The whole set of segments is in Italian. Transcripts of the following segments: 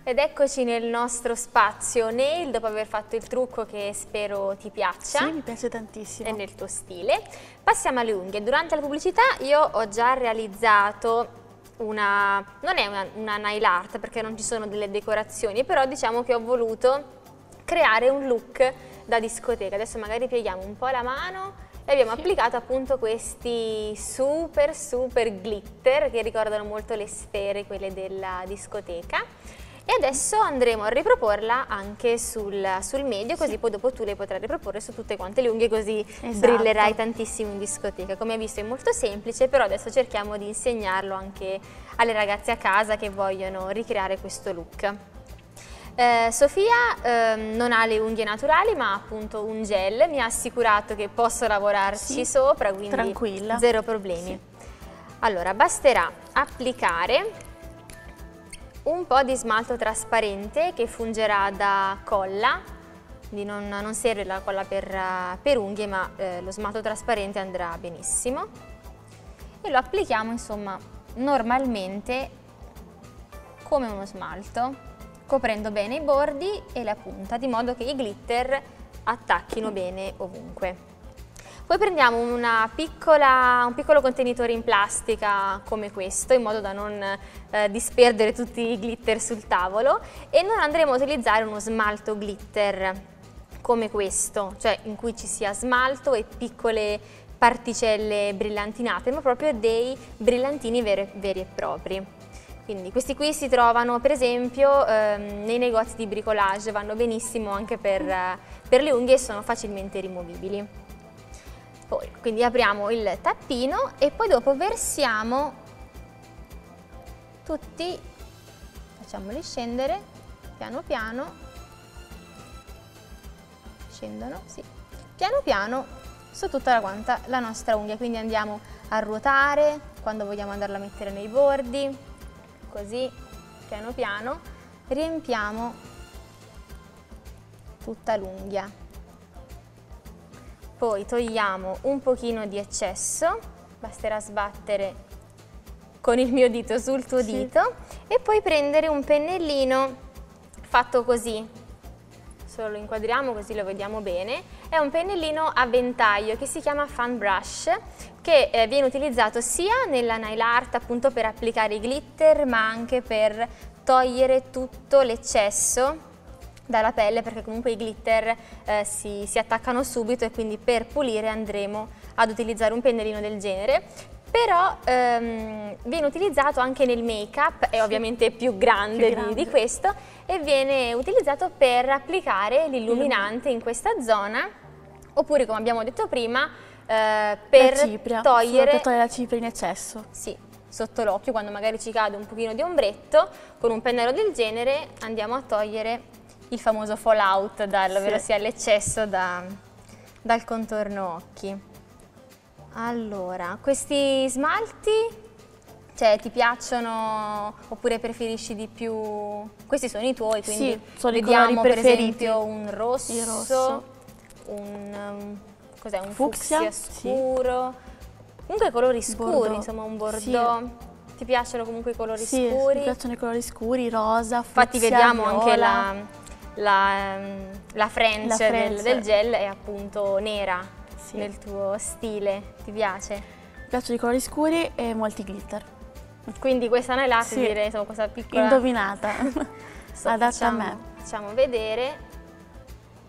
Ed eccoci nel nostro spazio nail, dopo aver fatto il trucco che spero ti piaccia. Sì, mi piace tantissimo. È nel tuo stile. Passiamo alle unghie. Durante la pubblicità io ho già realizzato non è una nail art perché non ci sono delle decorazioni, però diciamo che ho voluto creare un look da discoteca. Adesso magari pieghiamo un po' la mano e abbiamo applicato appunto questi super glitter che ricordano molto le sfere, quelle della discoteca. E adesso andremo a riproporla anche sul medio, così poi dopo tu le potrai riproporre su tutte quante le unghie, così brillerai tantissimo in discoteca. Come hai visto è molto semplice, però adesso cerchiamo di insegnarlo anche alle ragazze a casa che vogliono ricreare questo look. Sofia non ha le unghie naturali ma ha appunto un gel, mi ha assicurato che posso lavorarci sopra, quindi tranquilla, zero problemi. Allora basterà applicare un po' di smalto trasparente che fungerà da colla, quindi non serve la colla per unghie, ma lo smalto trasparente andrà benissimo. E lo applichiamo insomma normalmente come uno smalto, coprendo bene i bordi e la punta, di modo che i glitter attacchino bene ovunque. Poi prendiamo un piccolo contenitore in plastica come questo, in modo da non disperdere tutti i glitter sul tavolo, e non andremo a utilizzare uno smalto glitter come questo, cioè in cui ci sia smalto e piccole particelle brillantinate, ma proprio dei brillantini veri e propri. Quindi questi qui si trovano per esempio nei negozi di bricolage, vanno benissimo anche per le unghie e sono facilmente rimovibili. Poi, quindi apriamo il tappino e poi dopo versiamo tutti, facciamoli scendere piano piano, scendono, sì, piano piano su tutta quanta la nostra unghia, quindi andiamo a ruotare quando vogliamo andarla a mettere nei bordi, così piano piano riempiamo tutta l'unghia. Poi togliamo un pochino di eccesso, basterà sbattere con il mio dito sul tuo dito e poi prendere un pennellino fatto così, solo lo inquadriamo così lo vediamo bene, è un pennellino a ventaglio che si chiama fan brush, che viene utilizzato sia nella nail art appunto per applicare i glitter, ma anche per togliere tutto l'eccesso dalla pelle, perché comunque i glitter si attaccano subito e quindi per pulire andremo ad utilizzare un pennellino del genere. Però viene utilizzato anche nel make-up, è ovviamente più grande di questo, e viene utilizzato per applicare l'illuminante in questa zona, oppure come abbiamo detto prima per togliere la cipria in eccesso. Sì, sotto l'occhio, quando magari ci cade un pochino di ombretto, con un pennello del genere andiamo a togliere il famoso fallout, ovvero sia l'eccesso dal contorno occhi. Allora, questi smalti, cioè, ti piacciono oppure preferisci di più? Questi sono i tuoi, quindi sono vediamo per esempio un rosso, un fucsia scuro, comunque colori scuri, insomma un bordeaux. Ti piacciono comunque i colori scuri? Sì, mi piacciono i colori scuri, rosa, fucsia, infatti vediamo viola. Anche la French del gel è appunto nera nel tuo stile, ti piace? Mi piacciono i colori scuri e molti glitter. Quindi questa nail art direi, insomma, questa piccola indovinata, adatta a me. Facciamo vedere,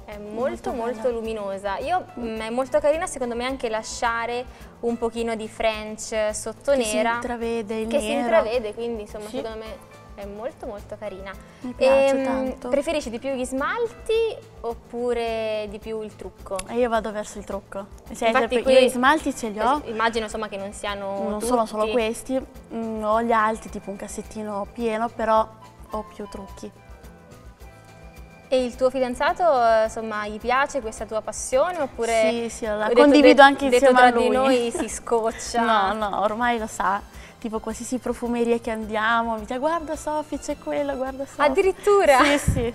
è molto luminosa. È molto carina secondo me anche lasciare un pochino di French sotto nera. Si intravede il nero. Si intravede, quindi insomma secondo me è molto carina. Mi piace tanto. Preferisci di più gli smalti oppure di più il trucco? Io vado verso il trucco. Infatti io gli smalti ce li ho. Immagino insomma che non siano non tutti. sono solo questi, ho gli altri, tipo un cassettino pieno, però ho più trucchi. E il tuo fidanzato, insomma, gli piace questa tua passione oppure? Sì, la condivido anche insieme a lui. Di noi si scoccia. No, ormai lo sa. Tipo qualsiasi profumeria che andiamo, mi dice guarda Sofì, c'è quello, guarda Sofì. Addirittura? Sì.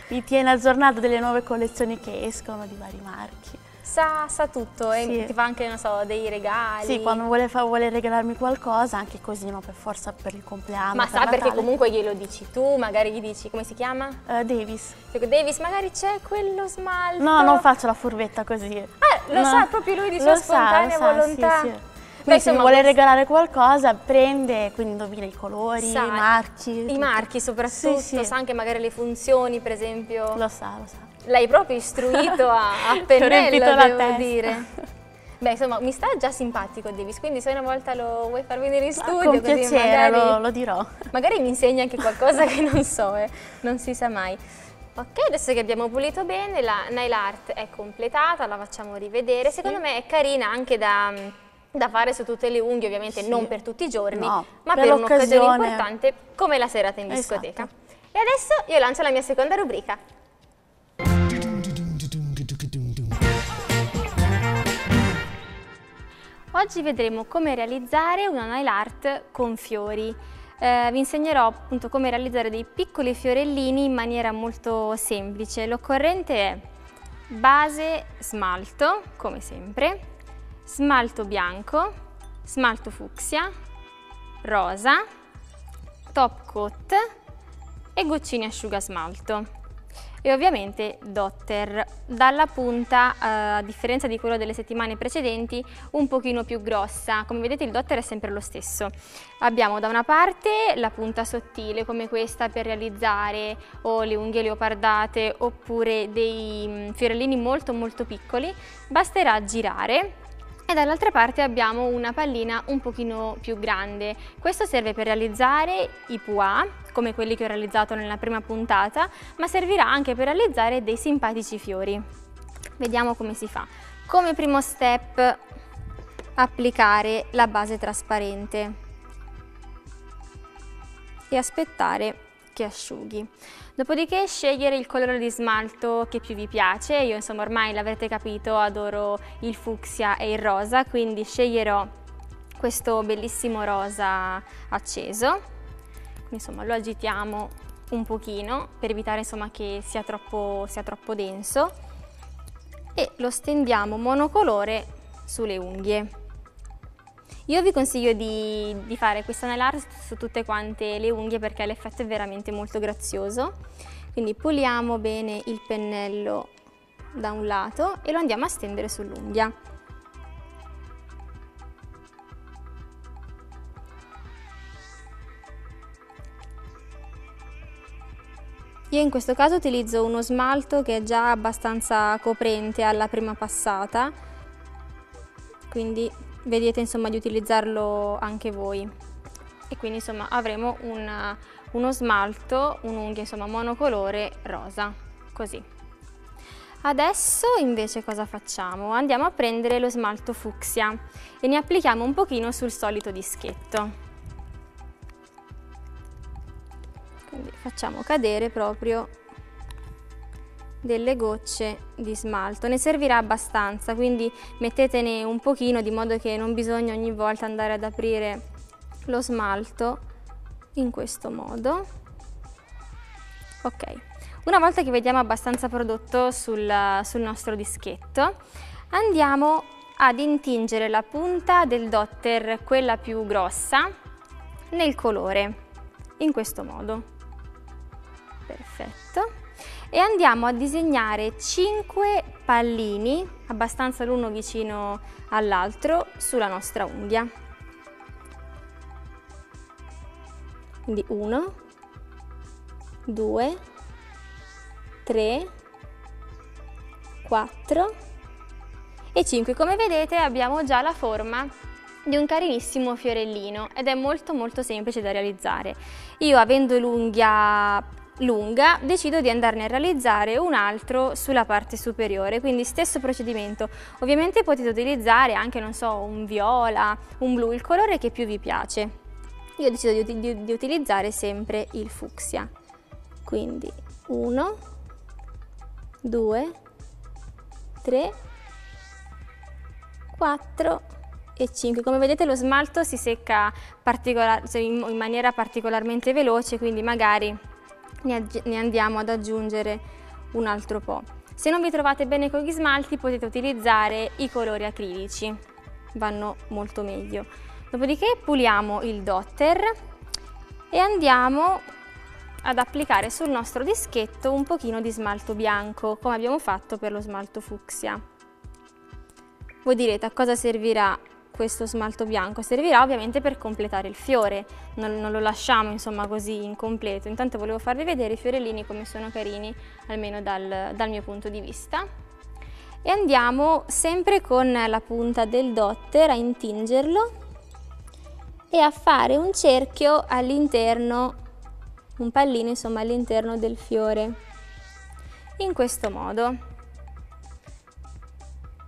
Mi tiene aggiornato delle nuove collezioni che escono di vari marchi. sa tutto e ti fa anche, non so, dei regali. Sì, quando vuole regalarmi qualcosa, anche così, non per forza per il compleanno. Ma sa perché comunque glielo dici tu, magari gli dici, come si chiama? Davis. Dico, Davis, magari c'è quello smalto. No, non faccio la furbetta così. Lo sa proprio lui di sua spontanea volontà. Sì. Beh, se mi vuole regalare qualcosa, prende, quindi indovina i colori, i marchi. I marchi soprattutto, sa anche magari le funzioni, per esempio. Lo sa. L'hai proprio istruito a pennello, devo dire. Beh, insomma, mi sta già simpatico Davis, quindi se una volta lo vuoi far venire in studio, con così piacere, magari lo dirò. Magari mi insegni anche qualcosa che non so, non si sa mai. Ok, adesso che abbiamo pulito bene, la nail art è completata, la facciamo rivedere. Secondo me è carina anche da fare su tutte le unghie, ovviamente non per tutti i giorni, ma per un'occasione importante come la serata in discoteca. E adesso io lancio la mia seconda rubrica. Oggi vedremo come realizzare una nail art con fiori. Vi insegnerò appunto come realizzare dei piccoli fiorellini in maniera molto semplice. L'occorrente è base smalto, come sempre, smalto bianco, smalto fucsia, rosa, top coat e goccine asciugasmalto. E ovviamente dotter, dalla punta, a differenza di quello delle settimane precedenti, un pochino più grossa. Come vedete il dotter è sempre lo stesso. Abbiamo da una parte la punta sottile come questa per realizzare o le unghie leopardate oppure dei fiorellini molto piccoli. Basterà girare. E dall'altra parte abbiamo una pallina un pochino più grande. Questo serve per realizzare i pois, come quelli che ho realizzato nella prima puntata, ma servirà anche per realizzare dei simpatici fiori. Vediamo come si fa. Come primo step, applicare la base trasparente e aspettare che asciughi. Dopodiché scegliere il colore di smalto che più vi piace. Io insomma ormai l'avrete capito, adoro il fucsia e il rosa, quindi sceglierò questo bellissimo rosa acceso. Insomma lo agitiamo un pochino per evitare insomma che sia troppo denso e lo stendiamo monocolore sulle unghie. Io vi consiglio di fare questa nail art su tutte quante le unghie perché l'effetto è veramente molto grazioso. Quindi puliamo bene il pennello da un lato e lo andiamo a stendere sull'unghia. Io in questo caso utilizzo uno smalto che è già abbastanza coprente alla prima passata, quindi vedete insomma di utilizzarlo anche voi. E quindi insomma avremo uno smalto, un'unghia insomma monocolore rosa, così. Adesso invece cosa facciamo? Andiamo a prendere lo smalto fucsia e ne applichiamo un pochino sul solito dischetto. Quindi facciamo cadere proprio delle gocce di smalto, ne servirà abbastanza, quindi mettetene un pochino di modo che non bisogna ogni volta andare ad aprire lo smalto in questo modo. Ok, una volta che vediamo abbastanza prodotto sul nostro dischetto, andiamo ad intingere la punta del dotter, quella più grossa, nel colore, in questo modo. Perfetto. E andiamo a disegnare 5 pallini, abbastanza l'uno vicino all'altro, sulla nostra unghia. Quindi 1, 2, 3, 4 e 5. Come vedete abbiamo già la forma di un carinissimo fiorellino ed è molto semplice da realizzare. Io, avendo l'unghia lunga, decido di andarne a realizzare un altro sulla parte superiore, quindi stesso procedimento. Ovviamente potete utilizzare anche, non so, un viola, un blu, il colore che più vi piace. Io ho deciso di utilizzare sempre il fucsia. Quindi 1, 2, 3, 4 e 5. Come vedete lo smalto si secca in maniera particolarmente veloce, quindi magari ne andiamo ad aggiungere un altro po'. Se non vi trovate bene con gli smalti potete utilizzare i colori acrilici, vanno molto meglio. Dopodiché puliamo il dotter e andiamo ad applicare sul nostro dischetto un pochino di smalto bianco, come abbiamo fatto per lo smalto fucsia. Voi direte a cosa servirà questo smalto bianco? Servirà ovviamente per completare il fiore, non lo lasciamo insomma così incompleto. Intanto volevo farvi vedere i fiorellini come sono carini, almeno dal mio punto di vista. E andiamo sempre con la punta del dotter a intingerlo e a fare un cerchio all'interno, un pallino insomma all'interno del fiore, in questo modo.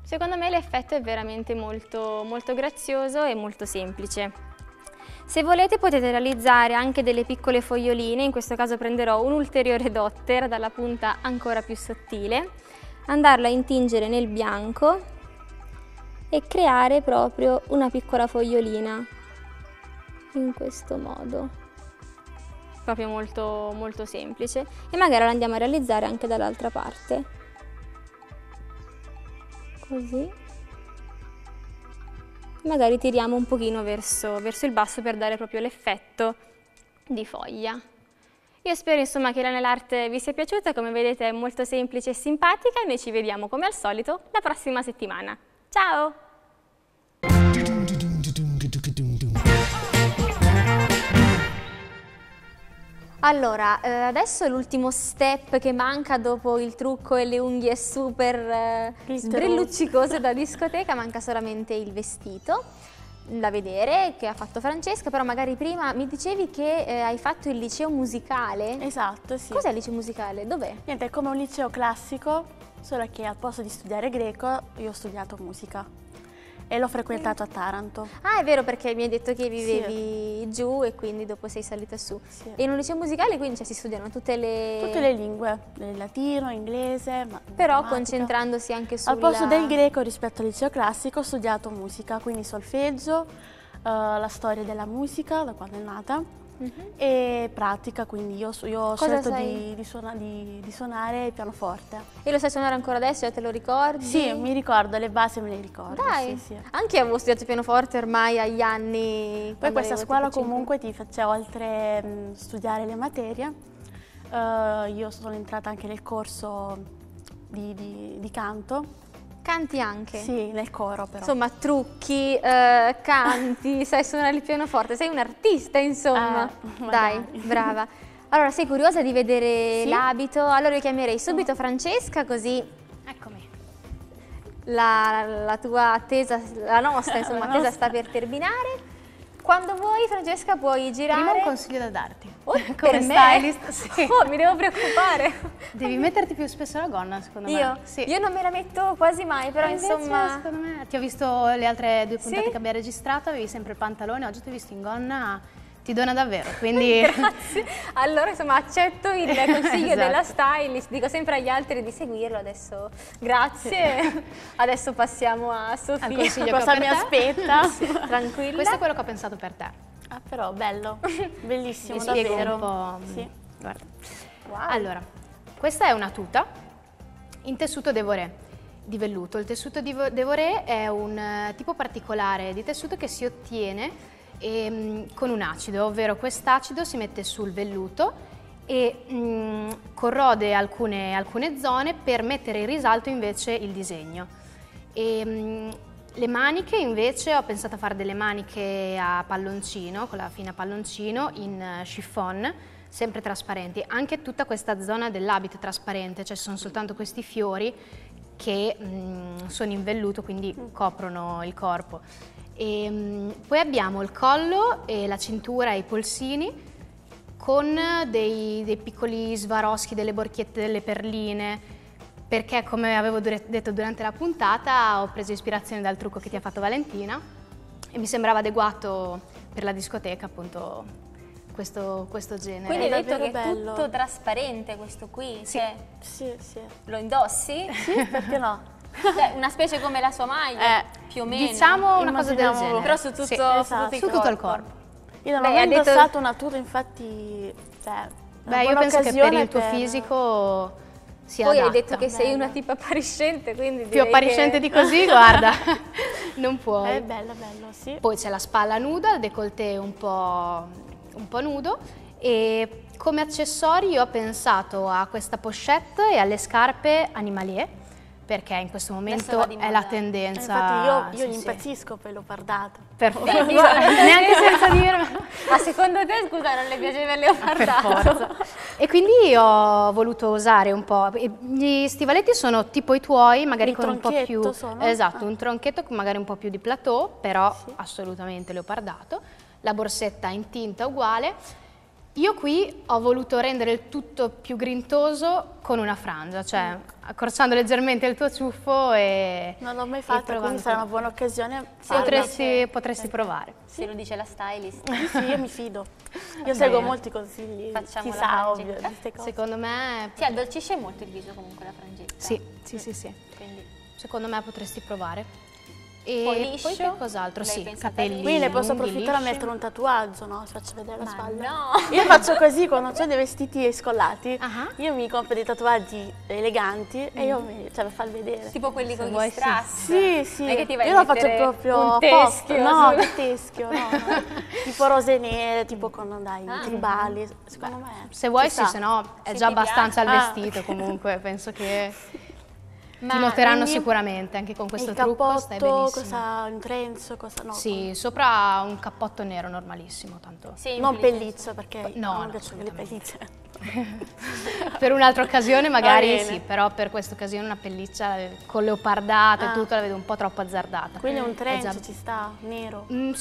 Secondo me l'effetto è veramente molto grazioso e molto semplice. Se volete potete realizzare anche delle piccole foglioline, in questo caso prenderò un ulteriore dotter dalla punta ancora più sottile, andarlo a intingere nel bianco e creare proprio una piccola fogliolina, in questo modo. Proprio molto semplice, e magari la andiamo a realizzare anche dall'altra parte. Così, magari tiriamo un pochino verso il basso per dare proprio l'effetto di foglia. Io spero insomma che la nail art vi sia piaciuta, come vedete è molto semplice e simpatica e noi ci vediamo come al solito la prossima settimana. Ciao! Allora, adesso l'ultimo step che manca dopo il trucco e le unghie super sbrilluccicose da discoteca, manca solamente il vestito da vedere che ha fatto Francesca, però magari prima mi dicevi che hai fatto il liceo musicale. Esatto, sì. Cos'è il liceo musicale? Dov'è? Niente, è come un liceo classico, solo che al posto di studiare greco io ho studiato musica. E l'ho frequentato a Taranto. Ah, è vero, perché mi hai detto che vivevi giù e quindi dopo sei salita su. Sì. E in un liceo musicale quindi si studiano tutte le lingue, latino, inglese, però concentrandosi anche sulla... Al posto del greco rispetto al liceo classico ho studiato musica, quindi solfeggio, la storia della musica, da quando è nata, e pratica, quindi io ho scelto di suonare il pianoforte. E lo sai suonare ancora adesso? Te lo ricordi? Sì, mi ricordo, le basi me le ricordo. Dai, sì. Anche io avevo studiato pianoforte ormai agli anni. Poi questa scuola comunque ti faceva, oltre studiare le materie, io sono entrata anche nel corso di canto. Canti anche? Sì, nel coro però. Insomma, trucchi, canti, sai suonare il pianoforte, sei un artista insomma. Dai, brava. Allora, sei curiosa di vedere l'abito? Allora io chiamerei subito Francesca, così... Eccomi. La tua attesa, la nostra insomma, attesa sta per terminare. Quando vuoi, Francesca, puoi girare. Prima un consiglio da darti. Come stylist? Sì. Oh, mi devo preoccupare. Devi metterti più spesso la gonna, secondo me. Io? Sì. Io non me la metto quasi mai, però insomma... secondo me... Ti ho visto le altre 2 puntate che abbiamo registrato, avevi sempre il pantalone, oggi ti ho visto in gonna, ti dona davvero, quindi... Grazie. Allora, insomma, accetto il consiglio della stylist, dico sempre agli altri di seguirlo, adesso grazie. Adesso passiamo a Sofia. Al consiglio cosa mi aspetta. Tranquilla. Questo è quello che ho pensato per te. Ah, però bello, bellissimo, Mi davvero. spiego un po'. Sì. Guarda. Wow. Allora, questa è una tuta in tessuto Devoré di velluto. Il tessuto di Devoré è un tipo particolare di tessuto che si ottiene con un acido, ovvero quest'acido si mette sul velluto e corrode alcune zone per mettere in risalto invece il disegno. Le maniche invece ho pensato a fare delle maniche a palloncino, con la fine a palloncino in chiffon, sempre trasparenti. Anche tutta questa zona dell'abito è trasparente, cioè sono soltanto questi fiori che sono in velluto, quindi coprono il corpo. Poi abbiamo il collo e la cintura e i polsini con dei piccoli svaroschi, delle borchiette, delle perline, perché come avevo detto durante la puntata ho preso ispirazione dal trucco che ti ha fatto Valentina e mi sembrava adeguato per la discoteca appunto questo genere. Quindi hai detto che bello. è tutto trasparente questo qui? Sì. Sì. Lo indossi? Sì, perché no? Cioè, una specie come la sua maglia, più o meno. Diciamo una cosa del genere. Però su tutto, Esatto. su tutto il corpo. Io non ho mai indossato una tuta, infatti... Cioè, io penso che per il tuo fisico si Poi adatta. hai detto che sei una tipa appariscente, quindi più appariscente di così, guarda, non puoi. È bello, sì. Poi c'è la spalla nuda, il décolleté un po' nudo, e come accessori io ho pensato a questa pochette e alle scarpe animalier, perché in questo momento è la tendenza. Infatti io impazzisco per leopardato. Perfetto, neanche senza dirlo. Ma secondo te, scusa, non le piaceva il leopardato? E quindi ho voluto usare un po', gli stivaletti sono tipo i tuoi, magari Il con un po' più, sono? esatto, un tronchetto con magari un po' più di plateau, però assolutamente leopardato, la borsetta in tinta uguale. Io qui ho voluto rendere il tutto più grintoso con una frangia, cioè accorciando leggermente il tuo ciuffo e... Non l'ho mai fatto, quindi sarà una buona occasione. Potresti provare. Se lo dice la stylist. Sì, io mi fido. Io seguo molti consigli, Facciamo chi la sa, ovvio, frangetta. di queste cose. Secondo me... Sì, addolcisce molto il viso comunque la frangetta. Sì. Quindi. Secondo me potresti provare. E Poi liscio? che cos'altro? L'hai Sì, pensata capelli lì? Quindi ne posso lunghi, approfittare a lisci. mettere un tatuaggio, no? Faccio vedere la Ma spalla. no! Io faccio così quando ho dei vestiti scollati, Ah. io mi compro dei tatuaggi eleganti e io per far vedere. Tipo quelli con gli vuoi, strass. Sì, Non è che ti vai io a lo faccio mettere proprio un apposta. teschio No, sul- che teschio, no. Tipo rose nere, tipo con dai, tribali, secondo me. Se vuoi ci sì, sta. se no è Se già ti abbastanza piace. il vestito comunque, penso che Ma ti noteranno quindi- sicuramente anche con E questo il trucco, stai cappotto, benissimo. cosa, un trenzo, cosa no? Sì, sopra un cappotto nero normalissimo, tanto. semplice. Non pelliccia perché No, non no, mi piacciono le pellicce. Per un'altra occasione magari bene. sì, però per questa occasione una pelliccia con leopardata e Ah. tutto la vedo un po' troppo azzardata. Quindi un È trenzo già- ci sta, nero. Boh.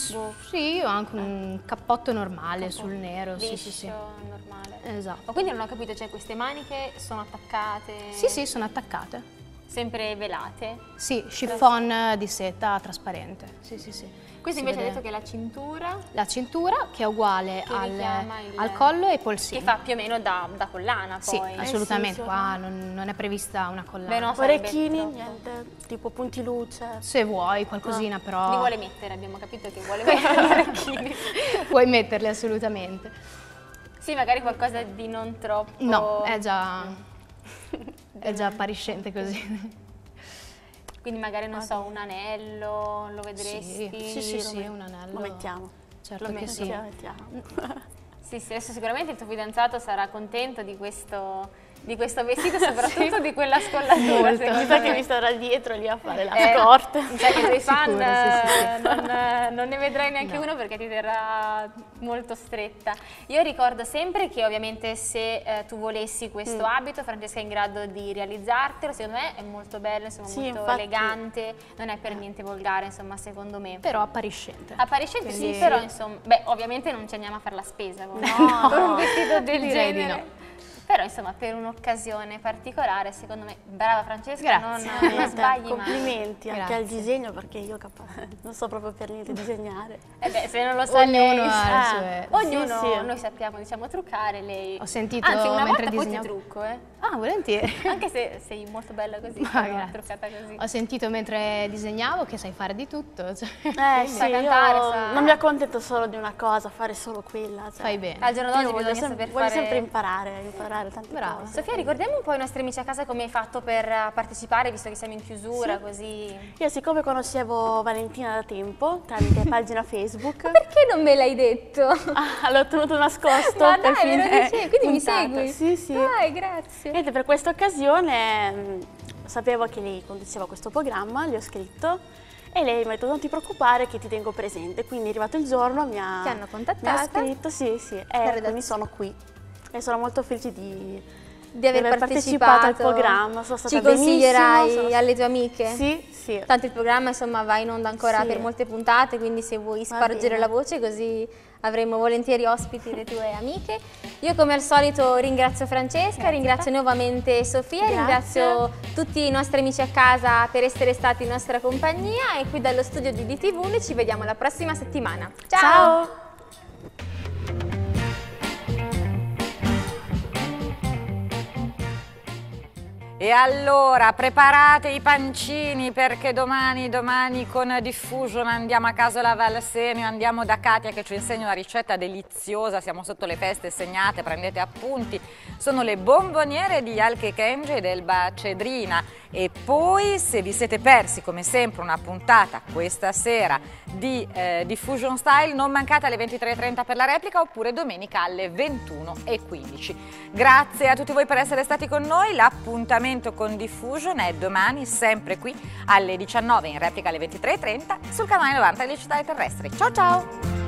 Sì, o anche un cappotto normale sul nero, sì, Liscio, sì, sì. normale. Esatto. Ma quindi non ho capito, cioè queste maniche sono attaccate? Sì, sì, sono attaccate. Sempre velate? Sì, chiffon di seta trasparente. Sì, sì, sì. Questo Si invece ha vede detto che è la cintura, la cintura che è uguale Che richiama al collo e ai polsini. che fa più o meno da collana Sì, poi. assolutamente, sì, qua non è prevista una collana. Beh, no, sarebbe Orecchini, troppo. niente, tipo punti luce. Se vuoi qualcosina però Li vuole mettere, abbiamo capito che vuole mettere gli orecchini. puoi metterli assolutamente. Sì, magari qualcosa di non troppo... No, è già appariscente così. Quindi magari, non so, un anello, lo vedresti? Sì, un anello. Lo mettiamo. Certo Lo che sì. Mettiamo. Sì, adesso sicuramente il tuo fidanzato sarà contento di questo vestito, soprattutto di quella scollatura. Molto. secondo Mi sa che me. mi sarà dietro lì a fare la scorta. Mi sa che i tuoi fan Sicuro, non ne vedrai neanche uno perché ti terrà molto stretta. Io ricordo sempre che ovviamente se tu volessi questo abito, Francesca è in grado di realizzartelo. Secondo me è molto bello, insomma, Sì, molto infatti. elegante, non è per niente volgare, insomma, secondo me. Però appariscente. Appariscente Quindi- sì, però insomma, beh, ovviamente non ci andiamo a fare la spesa con, No, con un vestito del direi di genere. Però insomma, per un'occasione particolare, secondo me, brava Francesca, Grazie. non sbagli mai. Complimenti anche Grazie. al disegno perché io non so proprio per niente disegnare. Eh beh, se non lo sa Ognuno lei, ha le sue- ognuno, Sì, sì. noi sappiamo, diciamo, truccare, lei... Ho sentito Anzi, una mentre volta poi ti disegnavo- trucco, Ah, volentieri. Anche se sei molto bella così, Ma però grazie. truccata così. Ho sentito mentre disegnavo che sai fare di tutto. Cioè, Sì, sa io cantare, sa- non mi accontento solo di una cosa, fare solo quella. Cioè, fai bene. Al giorno d'oggi io bisogna saper voglio fare... sempre imparare tante Brava. cose. Sofia, ricordiamo un po' ai nostri amici a casa come hai fatto per partecipare, visto che siamo in chiusura, così... Io siccome conoscevo Valentina da tempo, tramite pagina Facebook, Perché non me l'hai detto? l'ho tenuto nascosto Ma per dai, me lo fine dicevi, quindi mi puntata. segui? Sì, sì. Dai, grazie. Niente, per questa occasione sapevo che lei conduceva questo programma, gli ho scritto e lei mi ha detto non ti preoccupare che ti tengo presente, quindi è arrivato il giorno, Ti hanno mi ha contattata? scritto, sì, e redazione. quindi sono qui e sono molto felice Di aver partecipato al programma, sono stata Ci consiglierai benissimo, sono- alle tue amiche? Sì. Tanto il programma insomma va in onda ancora Sì. per molte puntate, quindi se vuoi spargere bene. la voce così avremo volentieri ospiti le tue amiche. Io come al solito ringrazio Francesca, ringrazio nuovamente Sofia, Grazie. ringrazio tutti i nostri amici a casa per essere stati in nostra compagnia e qui dallo studio di DTV noi ci vediamo la prossima settimana. Ciao. E allora preparate i pancini perché domani con Diffusion andiamo a Casola Valsenio, andiamo da Katia che ci insegna una ricetta deliziosa, siamo sotto le feste, segnate, prendete appunti, sono le bomboniere di Alche Kenji ed Elba Cedrina. E poi se vi siete persi come sempre una puntata questa sera di Diffusion Style, non mancate alle 23:30 per la replica oppure domenica alle 21:15. Grazie a tutti voi per essere stati con noi, l'appuntamento con Diffusion è domani sempre qui alle 19, in replica alle 23:30 sul canale 90 delle Città Terrestri. Ciao ciao!